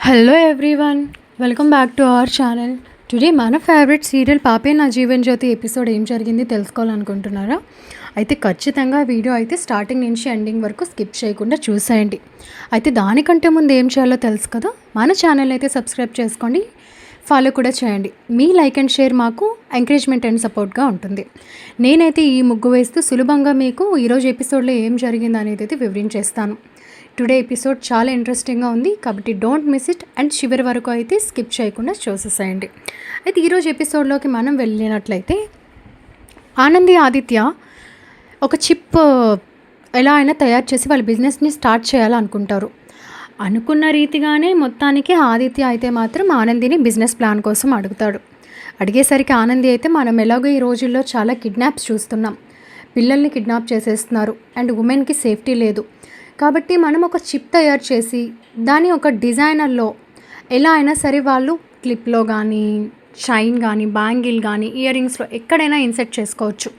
Hello everyone, welcome back to our channel. Today మన favourite serial పాపే నా Jeevan Jyoti episode ఏం జరిగింది తెలుసుకోవాలనుకుంటున్నారా? అయితే ఖచ్చితంగా వీడియో అయితే స్టార్టింగ్ నుంచి ఎండింగ్ వరకు స్కిప్ చేయకుండా చూసేయండి. అయితే దానికంటే ముందు ఏం చేయాలో తెలుసు కదా, మన ఛానల్ అయితే సబ్స్క్రైబ్ చేసుకోండి, ఫాలో కూడా చేయండి. మీ లైక్ అండ్ షేర్ మాకు ఎంకరేజ్మెంట్ అండ్ సపోర్ట్గా ఉంటుంది. నేనైతే ఈ ముగ్గు వేస్తూ సులభంగా మీకు ఈరోజు ఎపిసోడ్లో ఏం జరిగింది అనేది అయితే వివరించేస్తాను. టుడే ఎపిసోడ్ చాలా ఇంట్రెస్టింగ్గా ఉంది కాబట్టి డోంట్ మిస్ ఇట్ అండ్ చివరి వరకు అయితే స్కిప్ చేయకుండా చూసేసేయండి. అయితే ఈరోజు ఎపిసోడ్లోకి మనం వెళ్ళినట్లయితే ఆనంది ఆదిత్య ఒక చిప్ ఎలా అయినా తయారు చేసి వాళ్ళ బిజినెస్ని స్టార్ట్ చేయాలనుకుంటారు. అనుకున్న రీతిగానే మొత్తానికి ఆదిత్య అయితే మాత్రం ఆనందిని బిజినెస్ ప్లాన్ కోసం అడుగుతాడు. అడిగేసరికి ఆనంది అయితే మనం ఎలాగో ఈ రోజుల్లో చాలా కిడ్నాప్స్ చూస్తున్నాం, పిల్లల్ని కిడ్నాప్ చేసేస్తున్నారు అండ్ ఉమెన్కి సేఫ్టీ లేదు, కాబట్టి మనం ఒక చిప్ తయారు చేసి దాని ఒక డిజైనర్లో ఎలా అయినా సరే వాళ్ళు క్లిప్లో కానీ చైన్ కానీ బ్యాంగిల్ కానీ ఇయర్ రింగ్స్లో ఎక్కడైనా ఇన్సెట్ చేసుకోవచ్చు.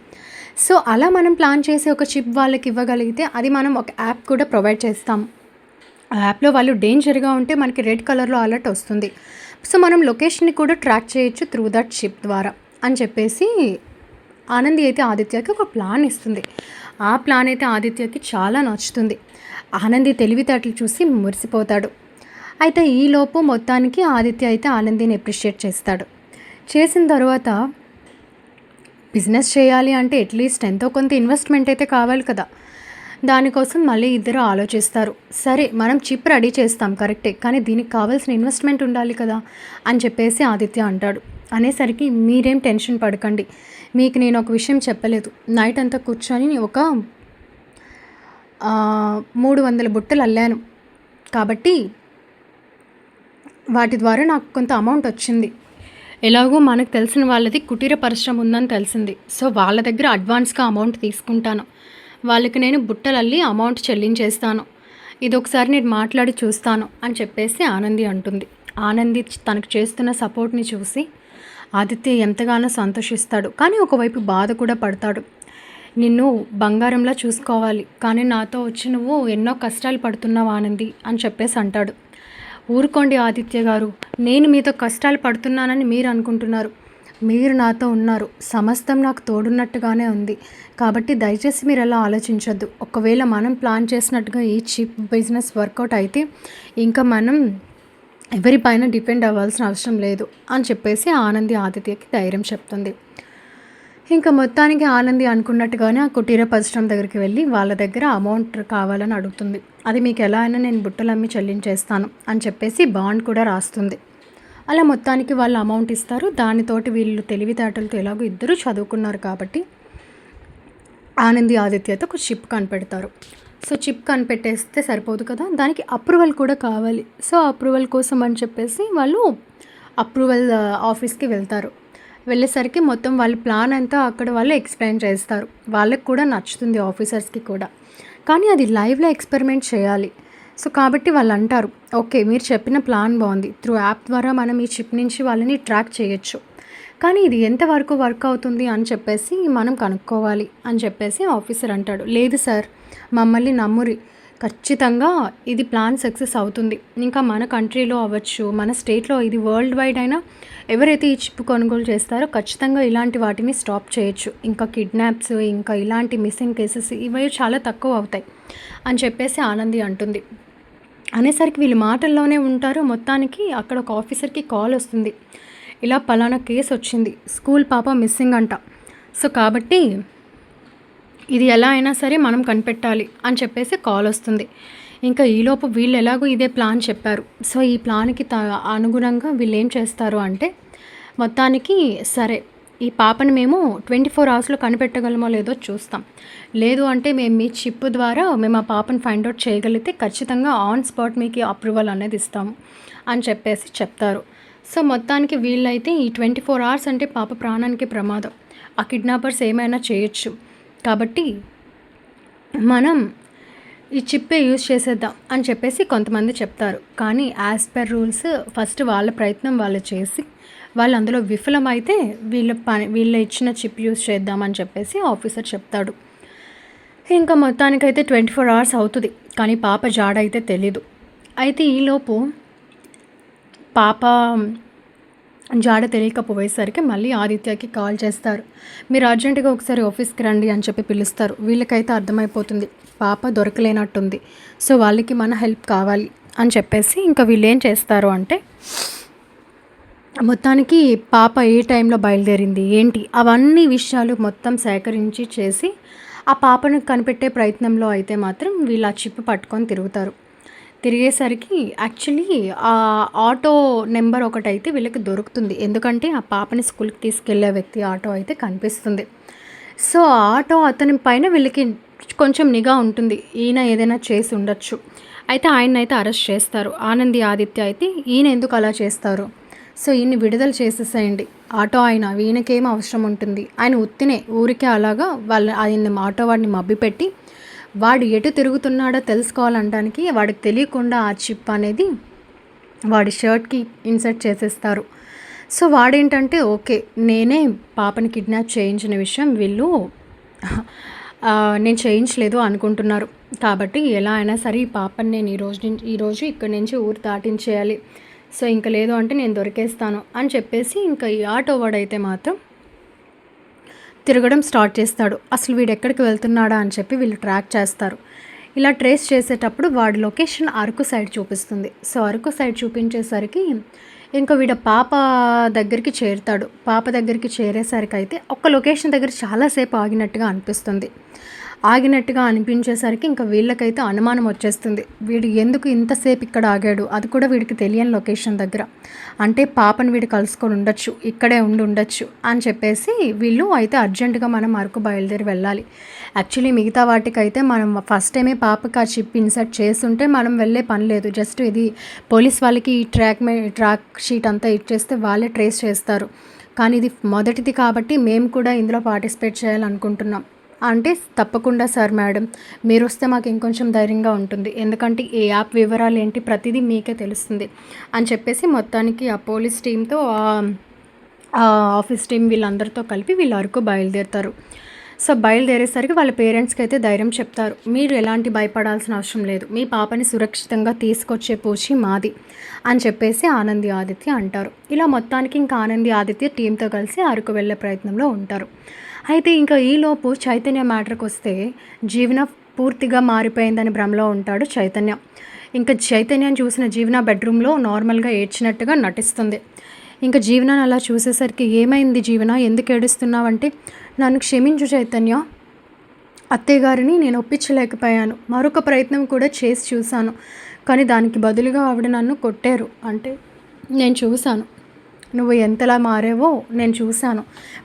సో అలా మనం ప్లాన్ చేసి ఒక చిప్ వాళ్ళకి ఇవ్వగలిగితే అది మనం ఒక యాప్ కూడా ప్రొవైడ్ చేస్తాం. ఆ యాప్లో వాళ్ళు డేంజర్గా ఉంటే మనకి రెడ్ కలర్లో అలర్ట్ వస్తుంది. సో మనం లొకేషన్ని కూడా ట్రాక్ చేయొచ్చు త్రూ దట్ చిప్ ద్వారా అని చెప్పేసి ఆనంది అయితే ఆదిత్యకి ఒక ప్లాన్ ఇస్తుంది. ఆ ప్లాన్ అయితే ఆదిత్యకి చాలా నచ్చుతుంది. ఆనంది తెలివితేటలు చూసి మురిసిపోతాడు. అయితే ఈలోపు మొత్తానికి ఆదిత్య అయితే ఆనందిని అప్రిషియేట్ చేస్తాడు. చేసిన తర్వాత బిజినెస్ చేయాలి అంటే అట్లీస్ట్ ఎంతో కొంత ఇన్వెస్ట్మెంట్ అయితే కావాలి కదా. దానికోసం మళ్ళీ ఇద్దరు ఆలోచిస్తారు. సరే మనం చిప్ రెడీ చేస్తాం కరెక్టే, కానీ దీనికి కావాల్సిన ఇన్వెస్ట్మెంట్ ఉండాలి కదా అని చెప్పేసి ఆదిత్య అంటాడు. అనేసరికి మీరేం టెన్షన్ పడకండి, మీకు నేను ఒక విషయం చెప్పలేదు. నైట్ అంతా కూర్చొని ఒక 300 బుట్టలు అల్లాను, కాబట్టి వాటి ద్వారా నాకు కొంత అమౌంట్ వచ్చింది. ఎలాగో మనకు తెలిసిన వాళ్ళది కుటీర పరిశ్రమ ఉందని తెలిసింది. సో వాళ్ళ దగ్గర అడ్వాన్స్గా అమౌంట్ తీసుకుంటాను, వాళ్ళకి నేను బుట్టలు అల్లి అమౌంట్ చెల్లించేస్తాను, ఇది ఒకసారి నేను మాట్లాడి చూస్తాను అని చెప్పేసి ఆనంది అంటుంది. ఆనంది తనకు చేస్తున్న సపోర్ట్ని చూసి ఆదిత్య ఎంతగానో సంతోషిస్తాడు, కానీ ఒకవైపు బాధ కూడా పడతాడు. నిన్ను బంగారంలా చూసుకోవాలి, కానీ నాతో వచ్చి నువ్వు ఎన్నో కష్టాలు పడుతున్నావు ఆనంది అని చెప్పేసి అంటాడు. ఊరుకోండి ఆదిత్య గారు, నేను మీతో కష్టాలు పడుతున్నానని మీరు అనుకుంటున్నారు, మీరు నాతో ఉన్నారు, సమస్తం నాకు తోడున్నట్టుగానే ఉంది, కాబట్టి దయచేసి మీరు అలా ఆలోచించొద్దు. ఒకవేళ మనం ప్లాన్ చేసినట్టుగా ఈ చిప్ బిజినెస్ వర్కౌట్ అయితే ఇంకా మనం ఎవరిపైన డిపెండ్ అవ్వాల్సిన అవసరం లేదు అని చెప్పేసి ఆనంది ఆదిత్యకి ధైర్యం చెప్తుంది. ఇంకా మొత్తానికి ఆనంది అనుకున్నట్టుగానే ఆ కుటీర పరిశ్రమ దగ్గరికి వెళ్ళి వాళ్ళ దగ్గర అమౌంట్ కావాలని అడుగుతుంది. అది మీకు ఎలా అయినా నేను బుట్టలు అమ్మి చెల్లించేస్తాను అని చెప్పేసి బాండ్ కూడా రాస్తుంది. అలా మొత్తానికి వాళ్ళు అమౌంట్ ఇస్తారు. దానితోటి వీళ్ళు తెలివితేటలతో ఎలాగో ఇద్దరు చదువుకున్నారు కాబట్టి ఆనంది ఆదిత్యతో ఒక చిప్ కనిపెడతారు. సో చిప్ కనిపెట్టేస్తే సరిపోదు కదా, దానికి అప్రూవల్ కూడా కావాలి. సో అప్రూవల్ కోసం అని చెప్పేసి వాళ్ళు అప్రూవల్ ఆఫీస్కి వెళ్తారు. వెళ్ళేసరికి మొత్తం వాళ్ళ ప్లాన్ అంతా అక్కడ వాళ్ళు ఎక్స్ప్లెయిన్ చేస్తారు. వాళ్ళకి కూడా నచ్చుతుంది, ఆఫీసర్స్కి కూడా, కానీ అది లైవ్లో ఎక్స్పెరిమెంట్ చేయాలి. సో కాబట్టి వాళ్ళు అంటారు, ఓకే మీరు చెప్పిన ప్లాన్ బాగుంది, త్రూ యాప్ ద్వారా మనం ఈ చిప్ నుంచి వాళ్ళని ట్రాక్ చేయొచ్చు, కానీ ఇది ఎంతవరకు వర్క్ అవుతుంది అని చెప్పేసి మనం కనుక్కోవాలి అని చెప్పేసి ఆఫీసర్ అంటాడు. లేదు సార్, మమ్మల్ని నమ్మురి, ఖచ్చితంగా ఇది ప్లాన్ సక్సెస్ అవుతుంది. ఇంకా మన కంట్రీలో అవ్వచ్చు, మన స్టేట్లో, ఇది వరల్డ్ వైడ్ అయినా ఎవరైతే ఈ చిప్ కొనుగోలు చేస్తారో ఖచ్చితంగా ఇలాంటి వాటిని స్టాప్ చేయొచ్చు. ఇంకా కిడ్నాప్స్, ఇంకా ఇలాంటి మిస్సింగ్ కేసెస్ ఇవి చాలా తక్కువ అవుతాయి అని చెప్పేసి ఆనంది అంటుంది. అనేసరికి వీళ్ళు మాటల్లోనే ఉంటారు. మొత్తానికి అక్కడ ఒక ఆఫీసర్కి కాల్ వస్తుంది, ఇలా పలానా కేసు వచ్చింది, స్కూల్ పాప మిస్సింగ్ అంట, సో కాబట్టి ఇది ఎలా అయినా సరే మనం కనిపెట్టాలి అని చెప్పేసి కాల్ వస్తుంది. ఇంకా ఈలోపు వీళ్ళు ఎలాగో ఇదే ప్లాన్ చెప్పారు. సో ఈ ప్లాన్కి అనుగుణంగా వీళ్ళు ఏం చేస్తారు అంటే, మొత్తానికి సరే ఈ పాపని మేము 24 అవర్స్లో కనిపెట్టగలమో లేదో చూస్తాం, లేదు అంటే మేము మీ చిప్ ద్వారా మేము ఆ పాపను ఫైండ్ అవుట్ చేయగలిగితే ఖచ్చితంగా ఆన్ స్పాట్ మీకు అప్రూవల్ అనేది ఇస్తాము అని చెప్పేసి చెప్తారు. సో మొత్తానికి వీళ్ళైతే ఈ 24 అవర్స్ అంటే పాప ప్రాణానికి ప్రమాదం, ఆ కిడ్నాపర్స్ ఏమైనా చేయొచ్చు, కాబట్టి మనం ఈ చిప్పే యూజ్ చేసేద్దాం అని చెప్పేసి కొంతమంది చెప్తారు. కానీ యాజ్ పర్ రూల్స్ ఫస్ట్ వాళ్ళ ప్రయత్నం వాళ్ళు చేసి వాళ్ళు అందులో విఫలమైతే వీళ్ళ ఇచ్చిన చిప్ యూజ్ చేద్దామని చెప్పేసి ఆఫీసర్ చెప్తాడు. ఇంకా మొత్తానికైతే 24 అవర్స్ అవుతుంది, కానీ పాప జాడ అయితే తెలీదు. అయితే ఈలోపు పాప జాడ తెలియకపోయేసరికి మళ్ళీ ఆదిత్యకి కాల్ చేస్తారు. మీరు అర్జెంటుగా ఒకసారి ఆఫీస్కి రండి అని చెప్పి పిలుస్తారు. వీళ్ళకైతే అర్థమైపోతుంది పాప దొరకలేనట్టుంది. సో వాళ్ళకి మన హెల్ప్ కావాలి అని చెప్పేసి ఇంకా వీళ్ళు ఏం చేస్తారు అంటే, మొత్తానికి పాప ఏ టైంలో బయలుదేరింది ఏంటి అవన్నీ విషయాలు మొత్తం సేకరించి చేసి ఆ పాపను కనిపెట్టే ప్రయత్నంలో అయితే మాత్రం వీళ్ళు ఆ చిప్ పట్టుకొని తిరుగుతారు. తిరిగేసరికి యాక్చువల్లీ ఆ ఆటో నెంబర్ ఒకటైతే వీళ్ళకి దొరుకుతుంది. ఎందుకంటే ఆ పాపని స్కూల్కి తీసుకెళ్లే వ్యక్తి ఆటో అయితే కనిపిస్తుంది. సో ఆ ఆటో అతని పైన వీళ్ళకి కొంచెం నిఘా ఉంటుంది. ఈయన ఏదైనా చేసి ఉండొచ్చు. అయితే ఆయన్నైతే అరెస్ట్ చేస్తారు. ఆనంది ఆదిత్య అయితే ఈయన ఎందుకు అలా చేస్తారు, సో ఈయన్ని విడుదల చేసేసేయండి, ఆటో ఆయన ఈయనకేం అవసరం ఉంటుంది, ఆయన ఉత్తినే ఊరికే అలాగా ఆయన ఆటో వాడిని మభ్యపెట్టి వాడు ఎటు తిరుగుతున్నాడో తెలుసుకోవాలనడానికి వాడికి తెలియకుండా ఆ చిప్ అనేది వాడి షర్ట్కి ఇన్సర్ట్ చేసేస్తారు. సో వాడేంటంటే ఓకే నేనే పాపని కిడ్నాప్ చేయించిన విషయం వీళ్ళు నేను చేయించలేదు అనుకుంటున్నారు. కాబట్టి ఎలా అయినా సరే ఈ పాపని నేను ఈరోజు ఇక్కడి నుంచి ఊరు దాటించేయాలి. సో ఇంకా లేదు అంటే నేను దొరికేస్తాను అని చెప్పేసి ఇంకా ఈ ఆటో వాడైతే మాత్రం తిరగడం స్టార్ట్ చేస్తాడు. అసలు వీడు ఎక్కడికి వెళ్తున్నాడా అని చెప్పి వీళ్ళు ట్రాక్ చేస్తారు. ఇలా ట్రేస్ చేసేటప్పుడు వాడి లొకేషన్ అరకు సైడ్ చూపిస్తుంది. సో అరకు సైడ్ చూపించేసరికి ఇంకా వీడు పాప దగ్గరికి చేరుతాడు. పాప దగ్గరికి చేరేసరికి అయితే ఒక్క లొకేషన్ దగ్గర చాలాసేపు ఆగినట్టుగా అనిపించేసరికి ఇంకా వీళ్ళకైతే అనుమానం వచ్చేస్తుంది. వీడు ఎందుకు ఇంతసేపు ఇక్కడ ఆగాడు, అది కూడా వీడికి తెలియని లొకేషన్ దగ్గర, అంటే పాపను వీడు కలుసుకొని ఉండొచ్చు, ఇక్కడే ఉండొచ్చు అని చెప్పేసి వీళ్ళు అయితే అర్జెంటుగా మనం అరకు బయలుదేరి వెళ్ళాలి. యాక్చువల్లీ మిగతా వాటికైతే మనం ఫస్ట్ టైమే పాపకి ఆ చిప్ ఇన్సర్ట్ చేస్తుంటే మనం వెళ్ళే పని లేదు. జస్ట్ ఇది పోలీస్ వాళ్ళకి ఈ ట్రాక్ షీట్ అంతా ఇచ్చేస్తే వాళ్ళే ట్రేస్ చేస్తారు. కానీ ఇది మొదటిది కాబట్టి మేము కూడా ఇందులో పార్టిసిపేట్ చేయాలనుకుంటున్నాం అంటే, తప్పకుండా సార్ మేడం మీరు వస్తే మాకు ఇంకొంచెం ధైర్యంగా ఉంటుంది, ఎందుకంటే ఈ యాప్ వివరాలు ఏంటి ప్రతిదీ మీకే తెలుస్తుంది అని చెప్పేసి మొత్తానికి ఆ పోలీస్ టీంతో ఆఫీస్ టీం వీళ్ళందరితో కలిపి వీళ్ళు అరకు బయలుదేరుతారు. సో బయలుదేరేసరికి వాళ్ళ పేరెంట్స్కి అయితే ధైర్యం చెప్తారు. మీరు ఎలాంటి భయపడాల్సిన అవసరం లేదు, మీ పాపని సురక్షితంగా తీసుకొచ్చే పూచి మాది అని చెప్పేసి ఆనంది ఆదిత్య అంటారు. ఇలా మొత్తానికి ఇంకా ఆనంది ఆదిత్య టీంతో కలిసి అరకు వెళ్ళే ప్రయత్నంలో ఉంటారు. అయితే ఇంకా ఈలోపు చైతన్య మ్యాటర్కి వస్తే జీవన పూర్తిగా మారిపోయిందని భ్రమలో ఉంటాడు చైతన్య. ఇంకా చైతన్యాన్ని చూసిన జీవన బెడ్రూమ్లో నార్మల్గా ఏడ్చినట్టుగా నటిస్తుంది. ఇంకా జీవనాన్ని అలా చూసేసరికి ఏమైంది జీవన, ఎందుకు ఏడుస్తున్నావంటే, నన్ను క్షమించు చైతన్య, అత్తయ్య గారిని నేను ఒప్పించలేకపోయాను, మరొక ప్రయత్నం కూడా చేసి చూశాను, కానీ దానికి బదులుగా ఆవిడ నన్ను కొట్టారు, అంటే నేను చూశాను నువ్వు ఎంతలా మారేవో నేను చూశాను,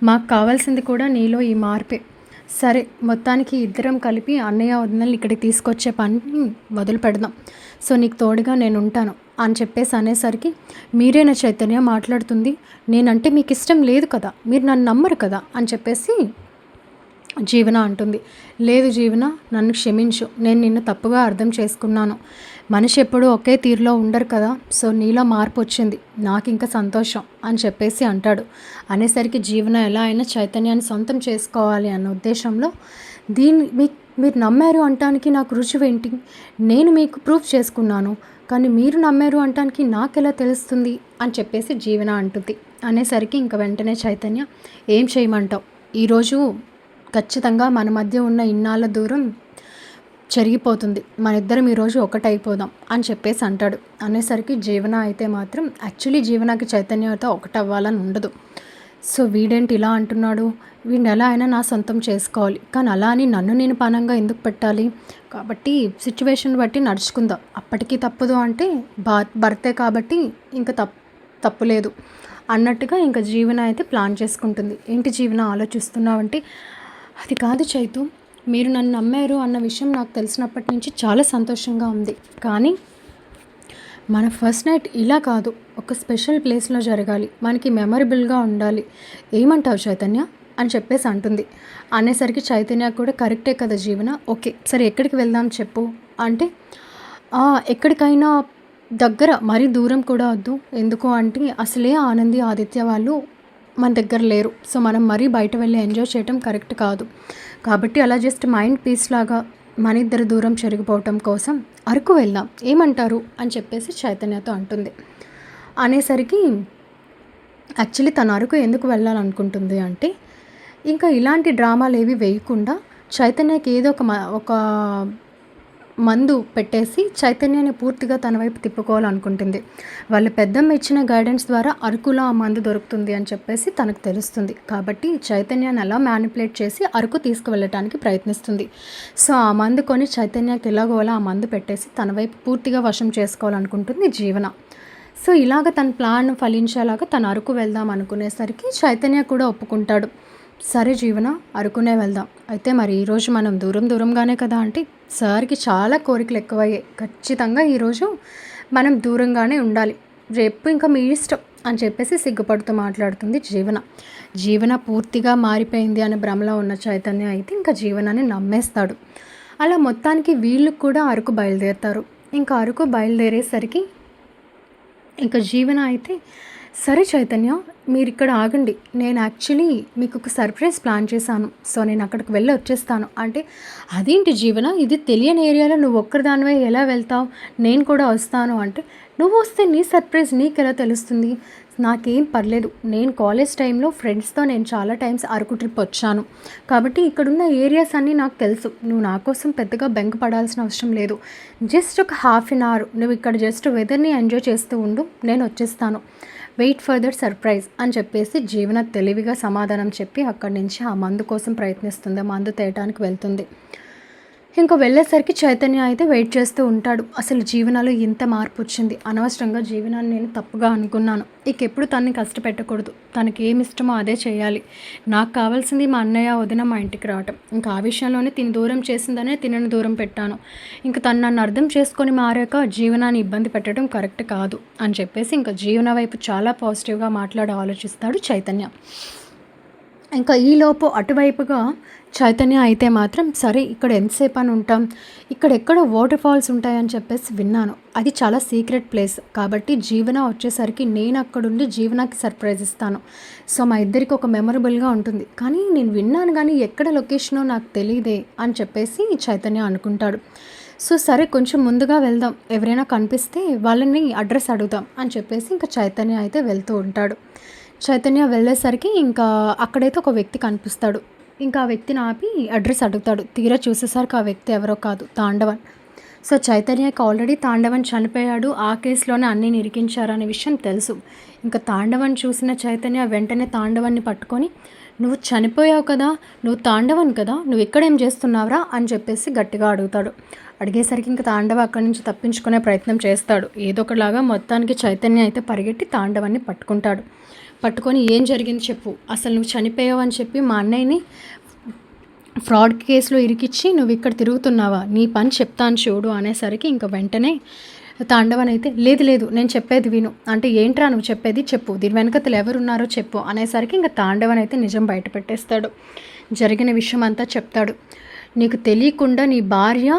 మాకు కావాల్సింది కూడా నీలో ఈ మార్పే. సరే మొత్తానికి ఇద్దరం కలిపి అన్నయ్య వదినల్ని ఇక్కడికి తీసుకొచ్చే పని మొదలు పెడదాం, సో నీకు తోడుగా నేను ఉంటాను అని చెప్పేసి అనేసరికి, మీరేనా చైతన్య మాట్లాడుతుంది, నేనంటే మీకు ఇష్టం లేదు కదా, మీరు నన్ను నమ్మరు కదా అని చెప్పేసి జీవన అంటుంది. లేదు జీవన, నన్ను క్షమించు, నేను నిన్ను తప్పుగా అర్థం చేసుకున్నాను, మనిషి ఎప్పుడూ ఒకే తీరులో ఉండరు కదా, సో నీలో మార్పు వచ్చింది, నాకు ఇంకా సంతోషం అని చెప్పేసి అంటాడు. అనేసరికి జీవన ఎలా అయినా చైతన్యాన్ని సొంతం చేసుకోవాలి అన్న ఉద్దేశంలో, మీరు నమ్మారు అంటానికి నాకు రుజువేంటి, నేను మీకు ప్రూఫ్ చేసుకున్నాను, కానీ మీరు నమ్మారు అంటానికి నాకెలా తెలుస్తుంది అని చెప్పేసి జీవన అంటుంది. అనేసరికి ఇంకా వెంటనే చైతన్య, ఏం చేయమంటావు, ఈరోజు ఖచ్చితంగా మన మధ్య ఉన్న ఇన్నాళ్ళ దూరం చెరిగిపోతుంది, మన ఇద్దరం ఈరోజు ఒకటైపోదాం అని చెప్పేసి అంటాడు. అనేసరికి జీవన అయితే మాత్రం యాక్చువల్లీ జీవనకి చైతన్యతో ఒకటవ్వాలని ఉండదు. సో వీడేంటి ఇలా అంటున్నాడు, వీడిని ఎలా అయినా నా సొంతం చేసుకోవాలి, కానీ అలా అని నన్ను నేను పనంగా ఎందుకు పెట్టాలి, కాబట్టి సిచ్యువేషన్ బట్టి నడుచుకుందాం, అప్పటికీ తప్పదు అంటే భర్తే కాబట్టి ఇంకా తప్పులేదు అన్నట్టుగా ఇంకా జీవన అయితే ప్లాన్ చేసుకుంటుంది. ఏంటి జీవన ఆలోచిస్తున్నావంటే, అది కాదు చైతు, మీరు నన్ను నమ్మారు అన్న విషయం నాకు తెలిసినప్పటి నుంచి చాలా సంతోషంగా ఉంది, కానీ మన ఫస్ట్ నైట్ ఇలా కాదు, ఒక స్పెషల్ ప్లేస్లో జరగాలి, మనకి మెమరబుల్గా ఉండాలి, ఏమంటావు చైతన్య అని చెప్పేసి అంటుంది. అనేసరికి చైతన్య కూడా కరెక్టే కదా జీవన, ఓకే సరే ఎక్కడికి వెళ్దాం చెప్పు అంటే, ఎక్కడికైనా దగ్గర, మరీ దూరం కూడా వద్దు, ఎందుకు అంటే అసలే ఆనంది ఆదిత్య వాళ్ళు మన దగ్గర లేరు, సో మనం మరీ బయట వెళ్ళి ఎంజాయ్ చేయటం కరెక్ట్ కాదు, కాబట్టి అలా జస్ట్ మైండ్ పీస్ లాగా మన ఇద్దరు దూరం చెరిగిపోవటం కోసం అరకు వెళ్దాం, ఏమంటారు అని చెప్పేసి చైతన్యతో అంటుంది. అనేసరికి యాక్చువల్లీ తను అరకు ఎందుకు వెళ్ళాలనుకుంటుంది అంటే, ఇంకా ఇలాంటి డ్రామాలేవి వేయకుండా చైతన్యకి ఏదో ఒక మందు పెట్టేసి చైతన్యాన్ని పూర్తిగా తన వైపు తిప్పుకోవాలనుకుంటుంది. వాళ్ళ పెద్దమ్మ ఇచ్చిన గైడెన్స్ ద్వారా అరకులో ఆ మందు దొరుకుతుంది అని చెప్పేసి తనకు తెలుస్తుంది. కాబట్టి చైతన్యాన్ని అలా మ్యానిపులేట్ చేసి అరకు తీసుకువెళ్ళటానికి ప్రయత్నిస్తుంది. సో ఆ మందు కొని చైతన్యకి ఎలాగోలా ఆ మందు పెట్టేసి తన వైపు పూర్తిగా వశం చేసుకోవాలనుకుంటుంది జీవన. సో ఇలాగ తన ప్లాన్ ఫలించేలాగా తను అరకు వెళ్దాం అనుకునేసరికి చైతన్య కూడా ఒప్పుకుంటాడు. సరే జీవన, అరకునే వెళ్దాం. అయితే మరి ఈరోజు మనం దూరంగానే కదా అంటే, సార్కి చాలా కోరికలు ఎక్కువయ్యాయి. ఖచ్చితంగా ఈరోజు మనం దూరంగానే ఉండాలి, రేపు ఇంకా మీ ఇష్టం అని చెప్పేసి సిగ్గుపడుతూ మాట్లాడుతుంది జీవన. జీవన పూర్తిగా మారిపోయింది అనే భ్రమలో ఉన్న చైతన్య అయితే ఇంకా జీవనాన్ని నమ్మేస్తాడు. అలా మొత్తానికి వీళ్ళు కూడా అరకు బయలుదేరుతారు. ఇంకా అరకు బయలుదేరేసరికి ఇంకా జీవన అయితే, సరే చైతన్య, మీరు ఇక్కడ ఆగండి, నేను యాక్చువల్లీ మీకు ఒక సర్ప్రైజ్ ప్లాన్ చేశాను, సో నేను అక్కడికి వెళ్ళి వచ్చేస్తాను అంటే, అదేంటి జీవన, ఇది తెలియని ఏరియాలో నువ్వు ఒక్కరిదానివే ఎలా వెళ్తావు, నేను కూడా వస్తాను అంటే, నువ్వు వస్తే నీ సర్ప్రైజ్ నీకెలా తెలుస్తుంది, నాకేం పర్లేదు, నేను కాలేజ్ టైంలో ఫ్రెండ్స్తో నేను చాలా టైమ్స్ అరకు ట్రిప్ వచ్చాను కాబట్టి ఇక్కడున్న ఏరియాస్ అన్నీ నాకు తెలుసు, నువ్వు నా కోసం పెద్దగా బెంగ పడాల్సిన అవసరం లేదు, జస్ట్ ఒక ½ అన్ అవర్ నువ్వు ఇక్కడ జస్ట్ వెదర్ని ఎంజాయ్ చేస్తూ ఉండు, నేను వచ్చేస్తాను, వెయిట్ ఫర్ దట్ సర్ప్రైజ్ అని చెప్పేసి జీవన తెలివిగా సమాధానం చెప్పి అక్కడి నుంచి ఆ మందు కోసం ప్రయత్నిస్తుంది, మందు తేయటానికి వెళ్తుంది. ఇంకా వెళ్ళేసరికి చైతన్య అయితే వెయిట్ చేస్తూ ఉంటాడు. అసలు జీవనాలో ఇంత మార్పు వచ్చింది, అనవసరంగా జీవనాన్ని నేను తప్పుగా అనుకున్నాను, ఎప్పుడు తనని కష్టపెట్టకూడదు, తనకి ఏమి ఇష్టమో అదే చేయాలి, నాకు కావాల్సింది మా అన్నయ్య వదిన మా ఇంటికి రావటం, ఇంకా ఆ విషయంలోనే తిని దూరం చేసిందనే తినని దూరం పెట్టాను, ఇంకా తను నన్ను అర్థం చేసుకొని మారాక జీవనాన్ని ఇబ్బంది పెట్టడం కరెక్ట్ కాదు అని చెప్పేసి ఇంకా జీవన వైపు చాలా పాజిటివ్గా మాట్లాడి ఆలోచిస్తాడు చైతన్య. ఇంకా ఈలోపు అటువైపుగా చైతన్య అయితే మాత్రం, సరే ఇక్కడ ఎంతసేపు అని ఉంటాం, ఇక్కడ ఎక్కడో వాటర్ ఫాల్స్ ఉంటాయని చెప్పేసి విన్నాను, అది చాలా సీక్రెట్ ప్లేస్ కాబట్టి జీవన వచ్చేసరికి నేను అక్కడుండి జీవనకి సర్ప్రైజ్ ఇస్తాను, సో మా ఇద్దరికి ఒక మెమరబుల్గా ఉంటుంది, కానీ నేను విన్నాను కానీ ఎక్కడ లొకేషనో నాకు తెలియదే అని చెప్పేసి చైతన్య అనుకుంటాడు. సో సరే కొంచెం ముందుగా వెళ్దాం, ఎవరైనా కనిపిస్తే వాళ్ళని అడ్రస్ అడుగుదాం అని చెప్పేసి ఇంకా చైతన్య అయితే వెళ్తూ ఉంటాడు. చైతన్య వెళ్ళేసరికి ఇంకా అక్కడైతే ఒక వ్యక్తి కనిపిస్తాడు. ఇంకా ఆ వ్యక్తిని ఆపి అడ్రస్ అడుగుతాడు. తీరా చూసేసరికి ఆ వ్యక్తి ఎవరో కాదు, తాండవన్. సో చైతన్యకి ఆల్రెడీ తాండవన్ చనిపోయాడు, ఆ కేసులోనే అన్నీ నిరికించారనే విషయం తెలుసు. ఇంకా తాండవన్ చూసిన చైతన్య వెంటనే తాండవన్ని పట్టుకొని, నువ్వు చనిపోయావు కదా, నువ్వు తాండవన్ కదా, నువ్వు ఇక్కడేం చేస్తున్నావురా అని చెప్పేసి గట్టిగా అడుగుతాడు. అడిగేసరికి ఇంకా తాండవ అక్కడి నుంచి తప్పించుకునే ప్రయత్నం చేస్తాడు. ఏదో ఒకలాగా మొత్తానికి చైతన్య అయితే పరిగెట్టి తాండవాన్ని పట్టుకొని ఏం జరిగింది చెప్పు, అసలు నువ్వు చనిపోయావు అని చెప్పి మా అన్నయ్యని ఫ్రాడ్ కేసులో ఇరికిచ్చి నువ్వు ఇక్కడ తిరుగుతున్నావా, నీ పని చెప్తాను చూడు అనేసరికి ఇంకా వెంటనే తాండవన్ అయితే, లేదు నేను చెప్పేది విను అంటే, ఏంట్రా నువ్వు చెప్పేది చెప్పు, దీని వెనకతలు ఎవరున్నారో చెప్పు అనేసరికి ఇంకా తాండవన్ అయితే నిజం బయట పెట్టేస్తాడు. జరిగిన విషయం అంతా చెప్తాడు. నీకు తెలియకుండా నీ భార్య,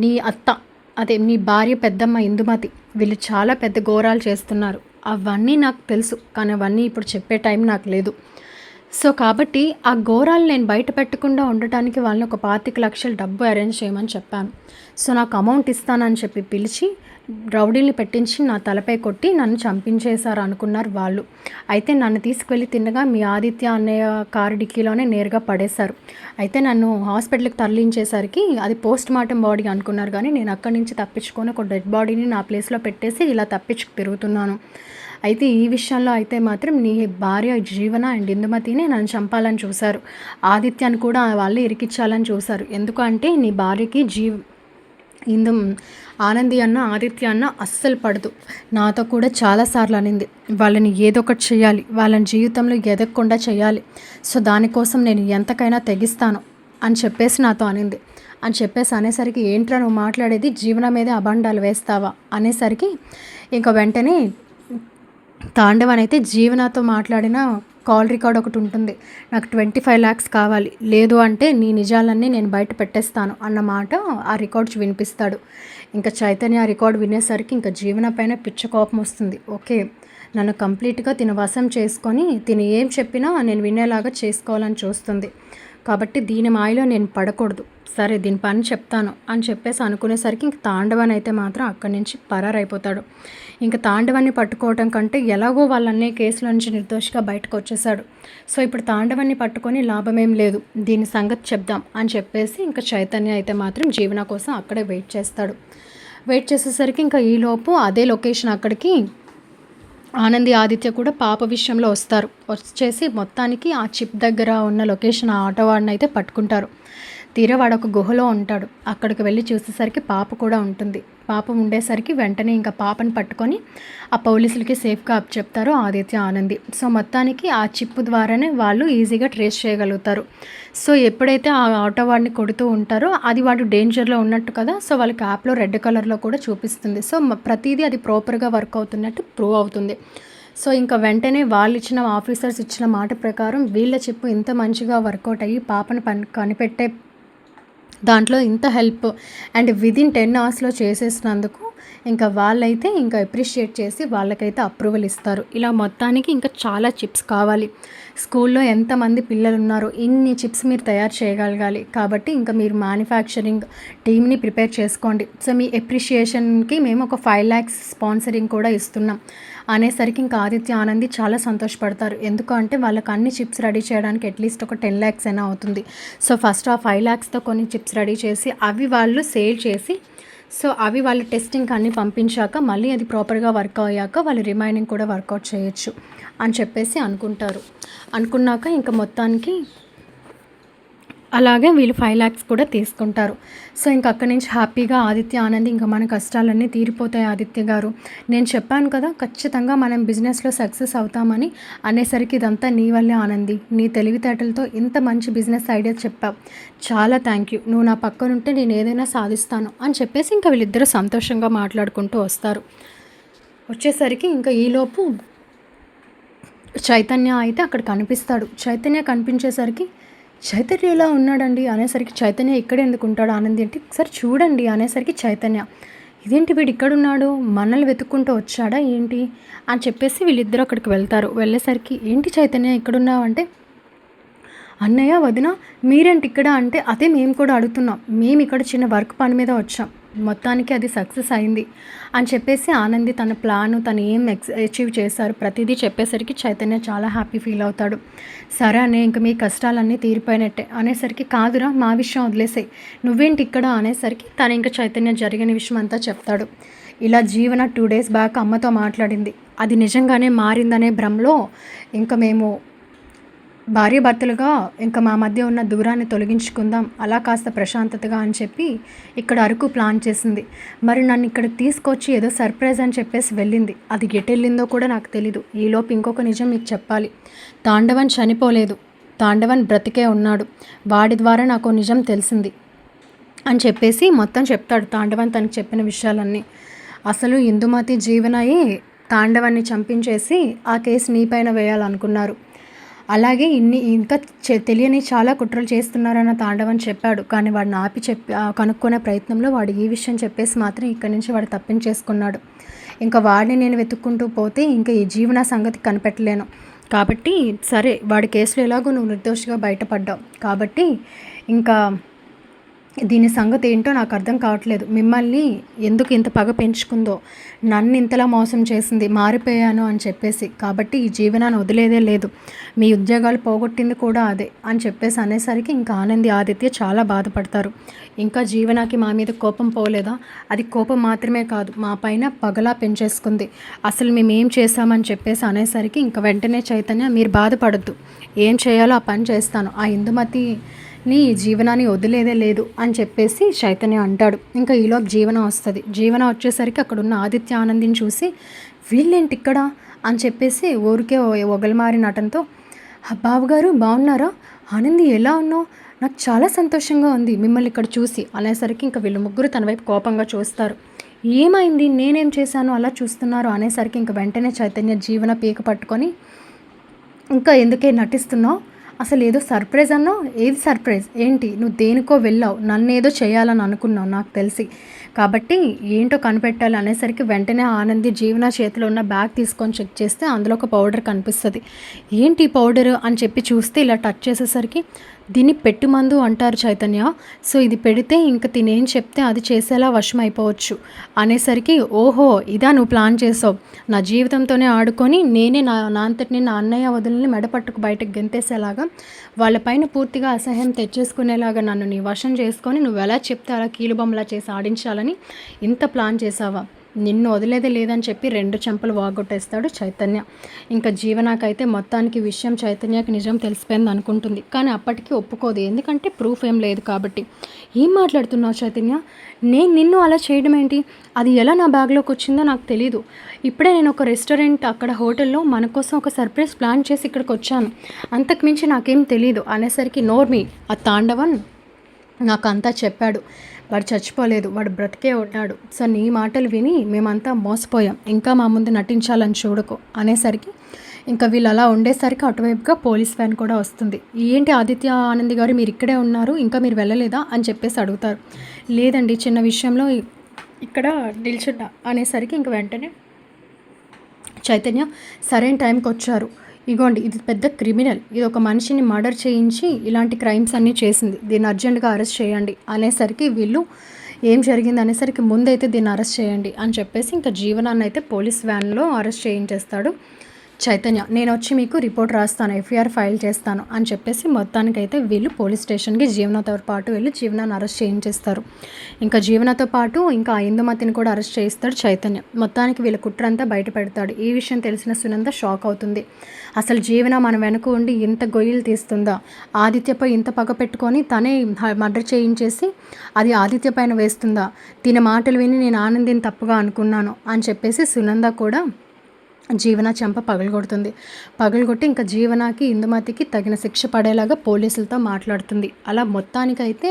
నీ అత్త, అదే నీ భార్య పెద్దమ్మ ఇందుమతి, వీళ్ళు చాలా పెద్ద ఘోరాలు చేస్తున్నారు, అవన్నీ నాకు తెలుసు, కానీ అవన్నీ ఇప్పుడు చెప్పే టైం నాకు లేదు. సో కాబట్టి ఆ ఘోరాలు నేను బయట పెట్టకుండా ఉండటానికి వాళ్ళని ఒక 25 లక్షల డబ్బు అరేంజ్ చేయమని చెప్పాను. సో నాకు అమౌంట్ ఇస్తానని చెప్పి పిలిచి రౌడీల్ని పెట్టించి నా తలపై కొట్టి నన్ను చంపించేశారు అనుకున్నారు వాళ్ళు. అయితే నన్ను తీసుకువెళ్ళి తిన్నగా మీ ఆదిత్య అన్నయ్య కారు డిక్కీలోనే నేరుగా పడేశారు. అయితే నన్ను హాస్పిటల్కి తరలించేసరికి అది పోస్ట్ మార్టం బాడీ అనుకున్నారు, కానీ నేను అక్కడి నుంచి తప్పించుకొని ఒక డెడ్ బాడీని నా ప్లేస్లో పెట్టేసి ఇలా తప్పించుకు తిరుగుతున్నాను. అయితే ఈ విషయంలో అయితే మాత్రం నీ భార్య జీవన అండ్ ఇందుమతినే నన్ను చంపాలని చూశారు, ఆదిత్యాన్ని కూడా వాళ్ళు ఇరికించాలని చూశారు. ఎందుకంటే నీ భార్యకి ఆనంది అన్న ఆదిత్య అన్న అస్సలు పడదు, నాతో కూడా చాలాసార్లు అనింది, వాళ్ళని ఏదో ఒకటి చేయాలి, వాళ్ళని జీవితంలో ఎదగకుండా చేయాలి, సో దానికోసం నేను ఎంతకైనా తెగిస్తాను అని చెప్పేసి నాతో అనింది అని చెప్పేసి అనేసరికి, ఏంట్రా నువ్వు మాట్లాడేది, జీవన మీదే అబండాలు వేస్తావా అనేసరికి ఇంకా వెంటనే తాండవన్ అయితే జీవనతో మాట్లాడిన కాల్ రికార్డ్ ఒకటి ఉంటుంది, నాకు 25 lakhs కావాలి, లేదు అంటే నీ నిజాలన్నీ నేను బయట పెట్టేస్తాను అన్నమాట ఆ రికార్డ్స్ వినిపిస్తాడు. ఇంకా చైతన్య ఆ రికార్డ్ వినేసరికి ఇంకా జీవన పైన పిచ్చ కోపం వస్తుంది. ఓకే, నన్ను కంప్లీట్గా తిన వశం చేసుకొని తిని ఏం చెప్పినా నేను వినేలాగా చేసుకోవాలని చూస్తుంది, కాబట్టి దీని మాయలో నేను పడకూడదు, సరే దీని పని చెప్తాను అని చెప్పేసి అనుకునేసరికి ఇంక తాండవన్ అయితే మాత్రం అక్కడి నుంచి పరారైపోతాడు. ఇంక తాండవాన్ని పట్టుకోవటం కంటే ఎలాగో వాళ్ళన్నే కేసుల నుంచి నిర్దోషిగా బయటకు వచ్చేసాడు. సో ఇప్పుడు తాండవాన్ని పట్టుకొని లాభమేం లేదు, దీని సంగతి చెప్దాం అని చెప్పేసి ఇంకా చైతన్య అయితే మాత్రం జీవన కోసం అక్కడే వెయిట్ చేస్తాడు. వెయిట్ చేసేసరికి ఇంకా ఈలోపు అదే లొకేషన్ అక్కడికి ఆనంది ఆదిత్య కూడా పాప విషయంలో వస్తారు. వచ్చేసి మొత్తానికి ఆ చిప్ దగ్గర ఉన్న లొకేషన్ ఆ ఆటో వాడిని అయితే పట్టుకుంటారు. తీరా వాడు ఒక గుహలో ఉంటాడు. అక్కడికి వెళ్ళి చూసేసరికి పాప కూడా ఉంటుంది. పాప ఉండేసరికి వెంటనే ఇంకా పాపని పట్టుకొని ఆ పోలీసులకి సేఫ్గా అప్ చెప్తారు ఆదిత్య ఆనంది. సో మొత్తానికి ఆ చిప్ ద్వారానే వాళ్ళు ఈజీగా ట్రేస్ చేయగలుగుతారు. సో ఎప్పుడైతే ఆ ఆటో వాడిని కొడుతూ ఉంటారో అది వాడు డేంజర్లో ఉన్నట్టు కదా, సో వాళ్ళకి యాప్లో రెడ్ కలర్లో కూడా చూపిస్తుంది. సో ప్రతిదీ అది ప్రాపర్గా వర్క్ అవుతున్నట్టు ప్రూవ్ అవుతుంది. సో ఇంకా వెంటనే వాళ్ళు ఇచ్చిన ఆఫీసర్స్ ఇచ్చిన మాట ప్రకారం వీళ్ళ చిప్ ఇంత మంచిగా వర్కౌట్ అయ్యి పాపను కనిపెట్టే దాంట్లో ఇంత హెల్ప్ అండ్ విదిన్ 10 అవర్స్లో చేసేసినందుకు ఇంకా వాళ్ళైతే ఇంకా అప్రిషియేట్ చేసి వాళ్ళకైతే అప్రూవల్ ఇస్తారు. ఇలా మొత్తానికి ఇంకా చాలా చిప్స్ కావాలి. స్కూల్లో ఎంతమంది పిల్లలు ఉన్నారో ఇన్ని చిప్స్ మీరు తయారు చేయగలగాలి. కాబట్టి ఇంకా మీరు మ్యానుఫ్యాక్చరింగ్ టీమ్ని ప్రిపేర్ చేసుకోండి. సో మీ అప్రిషియేషన్కి మేము ఒక 5 lakhs స్పాన్సరింగ్ కూడా ఇస్తున్నాం అనేసరికి ఇంకా ఆదిత్య ఆనంది చాలా సంతోషపడతారు. ఎందుకంటే వాళ్ళకి అన్ని చిప్స్ రెడీ చేయడానికి అట్లీస్ట్ ఒక 10 lakhs అయినా అవుతుంది. సో ఫస్ట్ ఆ 5 lakhsతో కొన్ని చిప్స్ రెడీ చేసి అవి వాళ్ళు సేల్ చేసి సో అవి వాళ్ళ టెస్టింగ్ అన్నీ పంపించాక మళ్ళీ అది ప్రాపర్గా వర్క్ అయ్యాక వాళ్ళు రిమైనింగ్ కూడా వర్కౌట్ చేయొచ్చు అని చెప్పేసి అనుకుంటారు. అనుకున్నాక ఇంకా మొత్తానికి అలాగే వీళ్ళు 5 lakhs కూడా తీసుకుంటారు. సో ఇంక అక్కడి నుంచి హ్యాపీగా ఆదిత్య ఆనంది ఇంకా మన కష్టాలన్నీ తీరిపోతాయి ఆదిత్య గారు, నేను చెప్పాను కదా ఖచ్చితంగా మనం బిజినెస్లో సక్సెస్ అవుతామని అనేసరికి ఇదంతా నీ వల్లే ఆనంది, నీ తెలివితేటలతో ఇంత మంచి బిజినెస్ ఐడియా చెప్పావు, చాలా థ్యాంక్ యూ, నువ్వు నా పక్కనుంటే నేను ఏదైనా సాధిస్తాను అని చెప్పేసి ఇంకా వీళ్ళిద్దరూ సంతోషంగా మాట్లాడుకుంటూ వస్తారు. వచ్చేసరికి ఇంకా ఈలోపు చైతన్య అయితే అక్కడ కనిపిస్తాడు. చైతన్య కనిపించేసరికి చైతన్య ఎలా ఉన్నాడండి అనేసరికి చైతన్య ఇక్కడ ఎందుకు ఉంటాడు ఆనంది అంటే ఒకసారి చూడండి అనేసరికి చైతన్య ఇదేంటి వీడు ఇక్కడున్నాడు, మనల్ని వెతుక్కుంటూ వచ్చాడా ఏంటి అని చెప్పేసి వీళ్ళిద్దరూ అక్కడికి వెళ్తారు. వెళ్ళేసరికి ఏంటి చైతన్య ఇక్కడున్నావు అంటే అన్నయ్య వదిన మీరేంటి ఇక్కడ అంటే అదే మేము కూడా అడుగుతున్నాం, మేము ఇక్కడ చిన్న వర్క్ పని మీద వచ్చాం, మొత్తానికి అది సక్సెస్ అయింది అని చెప్పేసి ఆనంది తన ప్లాను తను ఏం అచీవ్ చేశారు ప్రతిదీ చెప్పేసరికి చైతన్య చాలా హ్యాపీ ఫీల్ అవుతాడు. సరే అనే ఇంక మీ కష్టాలన్నీ తీరిపోయినట్టే అనేసరికి కాదురా మా విషయం వదిలేసాయి, నువ్వేంటి ఇక్కడ అనేసరికి తను ఇంకా చైతన్య జరిగిన విషయం అంతా చెప్తాడు. ఇలా జీవన 2 days బ్యాక్ అమ్మతో మాట్లాడింది, అది నిజంగానే మారిందనే భ్రమలో ఇంకా మేము భార్యాభర్తలుగా ఇంకా మా మధ్య ఉన్న దూరాన్ని తొలగించుకుందాం అలా కాస్త ప్రశాంతతగా అని చెప్పి ఇక్కడ అరకు ప్లాన్ చేసింది. మరి నన్ను ఇక్కడికి తీసుకొచ్చి ఏదో సర్ప్రైజ్ అని చెప్పేసి వెళ్ళింది, అది ఎటెళ్ళిందో కూడా నాకు తెలీదు. ఈలోపు ఇంకొక నిజం మీకు చెప్పాలి, తాండవన్ చనిపోలేదు, తాండవన్ బ్రతికే ఉన్నాడు, వాడి ద్వారా నాకు నిజం తెలిసింది అని చెప్పేసి మొత్తం చెప్తాడు తాండవన్ తనకు చెప్పిన విషయాలన్నీ. అసలు ఇందుమతి జీవనయ్యి తాండవాన్ని చంపించేసి ఆ కేసు నీపైన వేయాలనుకున్నారు, అలాగే ఇంకా తెలియని చాలా కుట్రలు చేస్తున్నారన్న తాండవని చెప్పాడు. కానీ వాడిని ఆపి కనుక్కునే ప్రయత్నంలో వాడు ఈ విషయం చెప్పేసి మాత్రం ఇక్కడి నుంచి వాడు తప్పించేసుకున్నాడు. ఇంకా వాడిని నేను వెతుక్కుంటూ పోతే ఇంకా ఈ జీవన సంగతి కనిపెట్టలేను. కాబట్టి సరే వాడి కేసులో ఎలాగో నువ్వు నిర్దోషిగా బయటపడ్డావు కాబట్టి ఇంకా దీని సంగతి ఏంటో నాకు అర్థం కావట్లేదు, మిమ్మల్ని ఎందుకు ఇంత పగ పెంచుకుందో, నన్ను ఇంతలా మోసం చేసింది, మారిపోయాను అని చెప్పేసి, కాబట్టి ఈ జీవనాన్ని వదిలేదే లేదు, మీ ఉద్యోగాలు పోగొట్టింది కూడా అదే అని చెప్పేసి అనేసరికి ఇంకా ఆనంది ఆదిత్య చాలా బాధపడతారు. ఇంకా జీవనాకి మా మీద కోపం పోలేదా, అది కోపం మాత్రమే కాదు మా పైన పగలా పెంచేసుకుంది, అసలు మేము ఏం చేశామని చెప్పేసి అనేసరికి ఇంకా వెంటనే చైతన్య మీరు బాధపడద్దు, ఏం చేయాలో ఆ పని చేస్తాను, ఆ ఇందుమతి నీ జీవనాన్ని వదిలేదే లేదు అని చెప్పేసి చైతన్య అంటాడు. ఇంకా ఈలోపు జీవన వస్తుంది. జీవన వచ్చేసరికి అక్కడ ఉన్న ఆదిత్య ఆనందిని చూసి వీళ్ళేంటి ఇక్కడ అని చెప్పేసి ఊరికే ఒగలమారి నటనతో బావగారు బాగున్నారా, ఆనంది ఎలా ఉన్నావు, నాకు చాలా సంతోషంగా ఉంది మిమ్మల్ని ఇక్కడ చూసి అనేసరికి ఇంకా వీళ్ళు ముగ్గురు తన వైపు కోపంగా చూస్తారు. ఏమైంది, నేనేం చేశాను అలా చూస్తున్నారు అనేసరికి ఇంకా వెంటనే చైతన్య జీవన పీక పట్టుకొని ఇంకా ఎందుకే నటిస్తున్నావు, అసలు ఏదో సర్ప్రైజ్ అన్నావు, ఏది సర్ప్రైజ్ ఏంటి, నువ్వు దేనికో వెళ్ళావు, నన్ను ఏదో చేయాలని అనుకున్నావు నాకు తెలిసి, కాబట్టి ఏంటో కనిపెట్టాలి అనేసరికి వెంటనే ఆనంది జీవన చేతిలో ఉన్న బ్యాగ్ తీసుకొని చెక్ చేస్తే అందులో ఒక పౌడర్ కనిపిస్తుంది. ఏంటి పౌడర్ అని చెప్పి చూస్తే ఇలా టచ్ చేసేసరికి దీన్ని పెట్టుమందు అంటారు చైతన్య. సో ఇది పెడితే ఇంక తినేం చెప్తే అది చేసేలా వశం అయిపోవచ్చు అనేసరికి, ఓహో ఇదా నువ్వు ప్లాన్ చేసావు, నా జీవితంతోనే ఆడుకొని నేనే నా అంతటిని నా అన్నయ్య వదిలిని మెడపట్టుకు బయటకు గెంతేసేలాగా వాళ్ళపైన పూర్తిగా అసహ్యం తెచ్చేసుకునేలాగా నన్ను నీ వశం చేసుకొని నువ్వు ఎలా చెప్తే అలా కీలుబొమ్మలా చేసి ఆడించాలని ఇంత ప్లాన్ చేసావా, నిన్ను వదిలేదే లేదని చెప్పి 2 చెంపలు వాగొట్టేస్తాడు చైతన్య. ఇంకా జీవనాకైతే మొత్తానికి విషయం చైతన్యకి నిజం తెలిసిపోయింది అనుకుంటుంది, కానీ అప్పటికి ఒప్పుకోదు, ఎందుకంటే ప్రూఫ్ ఏం లేదు కాబట్టి. ఏం మాట్లాడుతున్నావు చైతన్య, నేను నిన్ను అలా చేయడం ఏంటి, అది ఎలా నా బ్యాగ్లోకి వచ్చిందో నాకు తెలీదు. ఇప్పుడే నేను ఒక రెస్టారెంట్ అక్కడ హోటల్లో మన కోసం ఒక సర్ప్రైజ్ ప్లాన్ చేసి ఇక్కడికి వచ్చాను, అంతకుమించి నాకేం తెలీదు అనేసరికి, నోర్మి, ఆ తాండవన్ నాకు అంతా చెప్పాడు, వాడు చచ్చిపోలేదు, వాడు బ్రతికే ఉన్నాడు. సో నీ మాటలు విని మేమంతా మోసపోయాం, ఇంకా మా ముందు నటించాలని చూడకు అనేసరికి, ఇంకా వీళ్ళు అలా ఉండేసరికి అటువైపుగా పోలీస్ వ్యాన్ కూడా వస్తుంది. ఏంటి ఆదిత్య ఆనంద్ గారు మీరు ఇక్కడే ఉన్నారు, ఇంకా మీరు వెళ్ళలేదా అని చెప్పేసి అడుగుతారు. లేదండి చిన్న విషయంలో ఇక్కడ నిల్చున్నా అనేసరికి ఇంక వెంటనే చైతన్య సరైన టైంకి వచ్చారు, ఇగోండి ఇది పెద్ద క్రిమినల్, ఇది ఒక మనిషిని మర్డర్ చేయించి ఇలాంటి క్రైమ్స్ అన్నీ చేసింది, దీన్ని అర్జెంటుగా అరెస్ట్ చేయండి అనేసరికి వీళ్ళు ఏం జరిగింది అనేసరికి, ముందైతే దీన్ని అరెస్ట్ చేయండి అని చెప్పేసి ఇంకా జీవనాన్ని అయితే పోలీస్ వ్యాన్లో అరెస్ట్ చేయించేస్తాడు చైతన్య. నేను వచ్చి మీకు రిపోర్ట్ రాస్తాను, ఎఫ్ఐఆర్ ఫైల్ చేస్తాను అని చెప్పేసి మొత్తానికైతే వీళ్ళు పోలీస్ స్టేషన్కి జీవనతో పాటు వెళ్ళి జీవనాన్ని అరెస్ట్ చేయించేస్తారు. ఇంకా జీవనతో పాటు ఇంకా ఇందుమతిని కూడా అరెస్ట్ చేయిస్తాడు చైతన్య. మొత్తానికి వీళ్ళ కుట్రంతా బయట పెడతాడు. ఈ విషయం తెలిసిన సునంద షాక్ అవుతుంది. అసలు జీవన మన వెనక ఉండి ఇంత గొయ్యలు తీస్తుందా, ఆదిత్యపై ఇంత పగ పెట్టుకొని తనే మర్డర్ చేయించేసి అది ఆదిత్య పైన వేస్తుందా, తిన మాటలు విని నేను ఆనందిని తప్పుగా అనుకున్నాను అని చెప్పేసి సునంద కూడా జీవన చెంప పగలగొట్టి ఇంకా జీవనాకి ఇందుమతికి తగిన శిక్ష పడేలాగా పోలీసులతో మాట్లాడుతుంది. అలా మొత్తానికైతే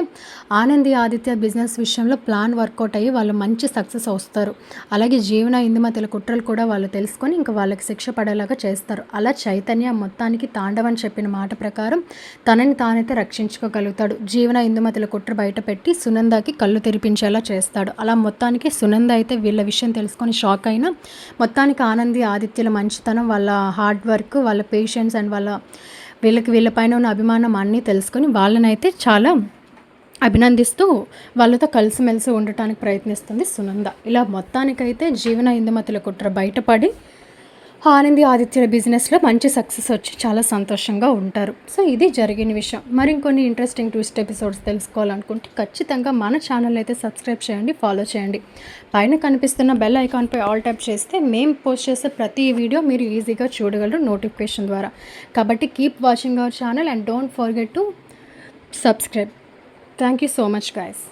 ఆనంది ఆదిత్య బిజినెస్ విషయంలో ప్లాన్ వర్కౌట్ అయ్యి వాళ్ళు మంచి సక్సెస్ వస్తారు. అలాగే జీవన ఇందుమతిల కుట్రలు కూడా వాళ్ళు తెలుసుకొని ఇంకా వాళ్ళకి శిక్ష పడేలాగా చేస్తారు. అలా చైతన్య మొత్తానికి తాండవని చెప్పిన మాట ప్రకారం తనని తానైతే రక్షించుకోగలుగుతాడు. జీవన ఇందుమతిల కుట్ర బయట పెట్టి సునందకి కళ్ళు తెరిపించేలా చేస్తాడు. అలా మొత్తానికి సునంద అయితే వీళ్ళ విషయం తెలుసుకొని షాక్ అయినా మొత్తానికి ఆనంది ఆదిత్యుల మంచితనం, వాళ్ళ హార్డ్ వర్క్, వాళ్ళ పేషెన్స్ అండ్ వీళ్ళపైన ఉన్న అభిమానం అన్నీ తెలుసుకొని వాళ్ళనైతే చాలా అభినందిస్తూ వాళ్ళతో కలిసిమెలిసి ఉండటానికి ప్రయత్నిస్తుంది సునంద. ఇలా మొత్తానికైతే జీవన ఇందుమతుల కుట్ర బయటపడి ఆనంది ఆదిత్యుల బిజినెస్లో మంచి సక్సెస్ వచ్చి చాలా సంతోషంగా ఉంటారు. సో ఇది జరిగిన విషయం. మరికొన్ని ఇంట్రెస్టింగ్ ట్విస్ట్ ఎపిసోడ్స్ తెలుసుకోవాలనుకుంటే ఖచ్చితంగా మన ఛానల్ అయితే సబ్స్క్రైబ్ చేయండి, ఫాలో చేయండి. పైన కనిపిస్తున్న బెల్ ఐకాన్పై ఆల్ ట్యాప్ చేస్తే మేము పోస్ట్ చేసే ప్రతి వీడియో మీరు ఈజీగా చూడగలరు నోటిఫికేషన్ ద్వారా. కాబట్టి keep watching our channel and don't forget to subscribe. Thank you so much guys.